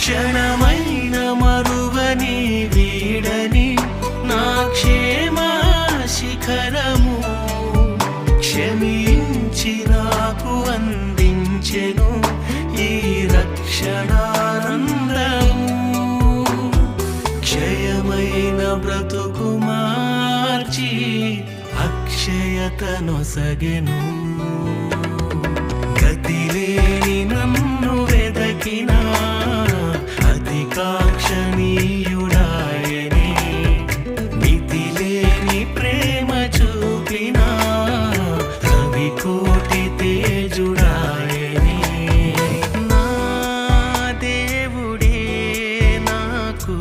క్షణమైన మరువని వీడని నా క్షేమ శిఖరము క్షమించి నాకు అందించెను ఈ రక్షణానందము. క్షయమైన బ్రతుకు మార్చి అక్షయతనొసగెను. గతిలేని నన్ను వెదకిన అతికాక్షణీయుడాయనే మితిలేని ప్రేమ చూపిన రవికోటి తేజుడాయనే. నా దేవుడే నాకు